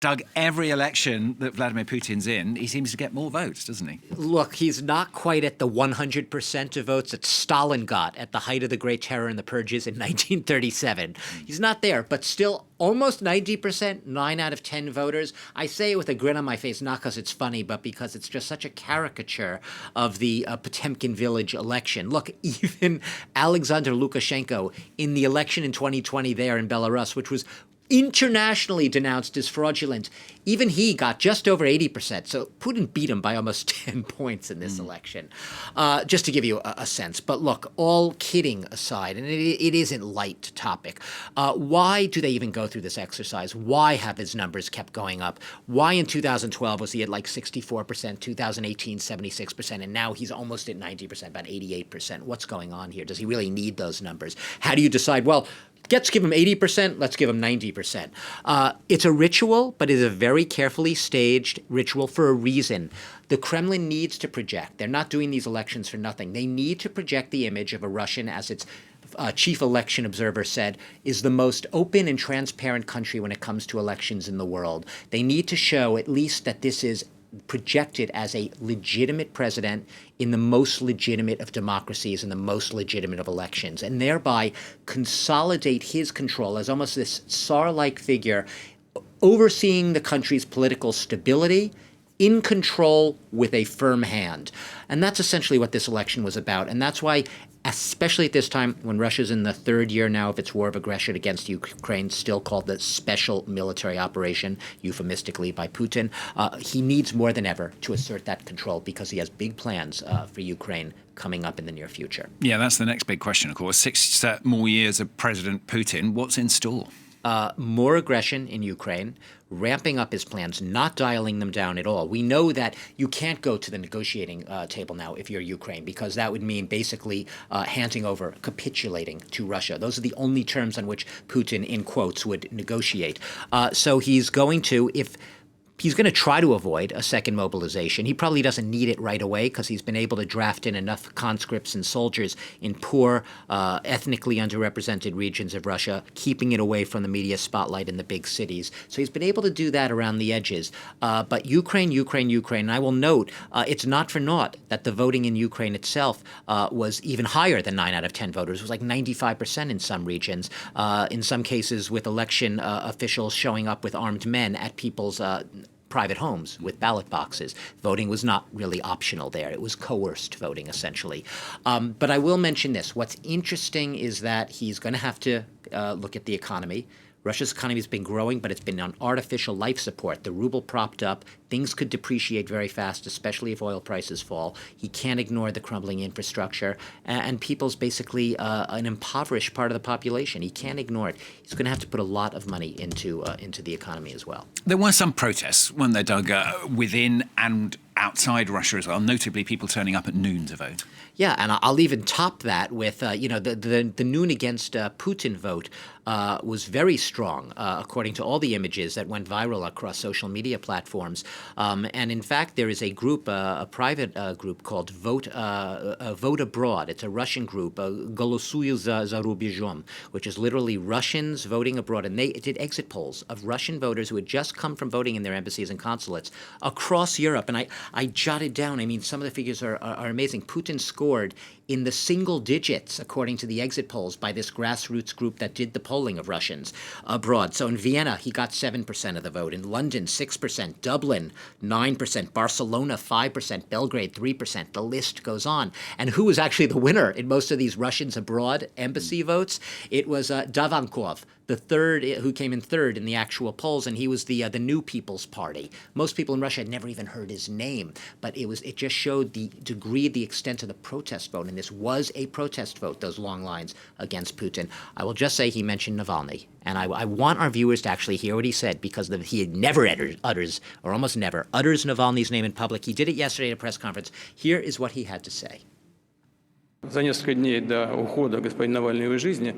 Doug, every election that Vladimir Putin's in, he seems to get more votes, doesn't he? Look, he's not quite at the 100% of votes that Stalin got at the height of the Great Terror and the purges in 1937. He's not there, but still almost 90%, 9 out of 10 voters. I say it with a grin on my face, not because it's funny, but because it's just such a caricature of the Potemkin village election. Look, even Alexander Lukashenko in the election in 2020 there in Belarus, which was internationally denounced as fraudulent, even he got just over 80%. So Putin beat him by almost 10 points in this election, just to give you a sense. But look, all kidding aside, and it isn't light topic, why do they even go through this exercise? Why have his numbers kept going up? Why in 2012 was he at like 64%, 2018, 76%, and now he's almost at 90%, about 88%? What's going on here? Does he really need those numbers? How do you decide, well, let's give him 80%, let's give him 90%. It's a ritual, but it is a very carefully staged ritual for a reason. The Kremlin needs to project. They're not doing these elections for nothing. They need to project the image of a Russian, as its chief election observer said, is the most open and transparent country when it comes to elections in the world. They need to show at least that this is projected as a legitimate president in the most legitimate of democracies and the most legitimate of elections, and thereby consolidate his control as almost this Tsar-like figure overseeing the country's political stability, in control with a firm hand. And that's essentially what this election was about. And that's why, especially at this time when Russia's in the third year now of its war of aggression against Ukraine, still called the special military operation, euphemistically by Putin, he needs more than ever to assert that control because he has big plans for Ukraine coming up in the near future. Yeah, that's the next big question, of course. 6 more years of President Putin. What's in store? More aggression in Ukraine, ramping up his plans, not dialing them down at all. We know that you can't go to the negotiating table now if you're Ukraine, because that would mean basically handing over, capitulating to Russia. Those are the only terms on which Putin, in quotes, would negotiate. So he's going to, if he's going to try to avoid a second mobilization. He probably doesn't need it right away because he's been able to draft in enough conscripts and soldiers in poor, ethnically underrepresented regions of Russia, keeping it away from the media spotlight in the big cities. So he's been able to do that around the edges. But Ukraine, and I will note, it's not for naught that the voting in Ukraine itself was even higher than 9 out of 10 voters. It was like 95% in some regions, in some cases with election officials showing up with armed men at people's private homes with ballot boxes. Voting was not really optional there. It was coerced voting, essentially. But I will mention this. What's interesting is that he's going to have to look at the economy. Russia's economy has been growing, but it's been on artificial life support. The ruble propped up. Things could depreciate very fast, especially if oil prices fall. He can't ignore the crumbling infrastructure. And people's basically an impoverished part of the population. He can't ignore it. He's going to have to put a lot of money into the economy as well. There were some protests, weren't there, Doug, within and outside Russia as well, notably people turning up at noon to vote. Yeah, and I'll even top that with, the noon against Putin vote was very strong, according to all the images that went viral across social media platforms. And in fact, there is a group, a private group called Vote Abroad. It's a Russian group, Голосую за рубежом, which is literally Russians voting abroad. And they did exit polls of Russian voters who had just come from voting in their embassies and consulates across Europe. And I jotted down, I mean, some of the figures are amazing. Putin scored in the single digits, according to the exit polls by this grassroots group that did the polling of Russians abroad. So in Vienna, he got 7% of the vote. In London, 6%. Dublin, 9%. Barcelona, 5%. Belgrade, 3%. The list goes on. And who was actually the winner in most of these Russians abroad embassy votes? It was Davankov, the third, who came in third in the actual polls, and he was the New People's Party. Most people in Russia had never even heard his name, but it just showed the degree, the extent of the protest vote, and this was a protest vote, those long lines against Putin. I will just say he mentioned Navalny, and I want our viewers to actually hear what he said, because he never utters, or almost never, utters Navalny's name in public. He did it yesterday at a press conference. Here is what he had to say. За несколько дней до ухода господина Навального из жизни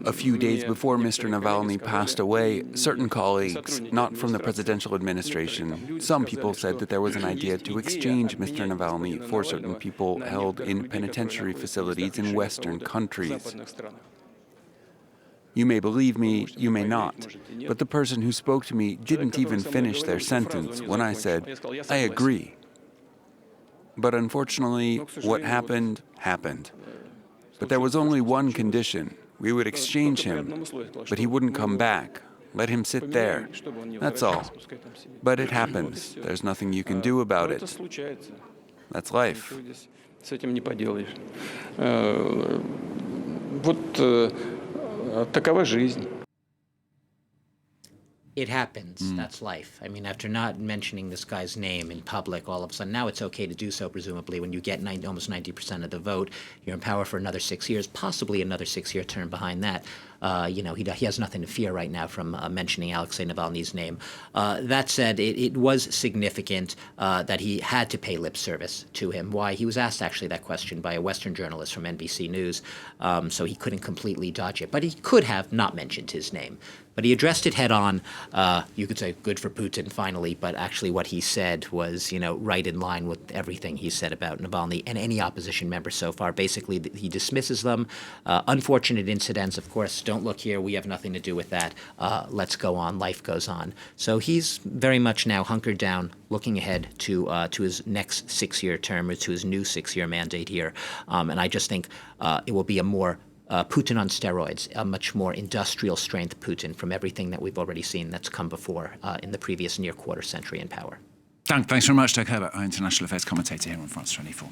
A few days before Mr. Navalny passed away, certain colleagues, not from the presidential administration, some people said that there was an idea to exchange Mr. Navalny for certain people held in penitentiary facilities in Western countries. You may believe me, you may not, but the person who spoke to me didn't even finish their sentence when I said, I agree. But unfortunately, what happened, happened. But there was only one condition. We would exchange him, but he wouldn't come back. Let him sit there. That's all. But it happens. There's nothing you can do about it. That's life. С этим не поделаешь. Вот такова жизнь. It happens. That's life. I mean, after not mentioning this guy's name in public, all of a sudden now it's okay to do so, presumably, when you get almost 90% of the vote. You're in power for another 6 years, possibly another 6-year term behind that. He has nothing to fear right now from mentioning Alexei Navalny's name. That said, it was significant that he had to pay lip service to him. Why? He was asked actually that question by a Western journalist from NBC News, so he couldn't completely dodge it. But he could have not mentioned his name. But he addressed it head on. You could say good for Putin finally, but actually what he said was, right in line with everything he said about Navalny and any opposition member so far. Basically, he dismisses them. Unfortunate incidents, of course. Don't look here. We have nothing to do with that. Let's go on. Life goes on. So he's very much now hunkered down, looking ahead to his next 6-year term, or to his new 6-year mandate here. And I just think it will be a more Putin on steroids, a much more industrial strength Putin from everything that we've already seen that's come before in the previous near quarter century in power. Thanks very much, Doug Herbert, our international affairs commentator here on France 24.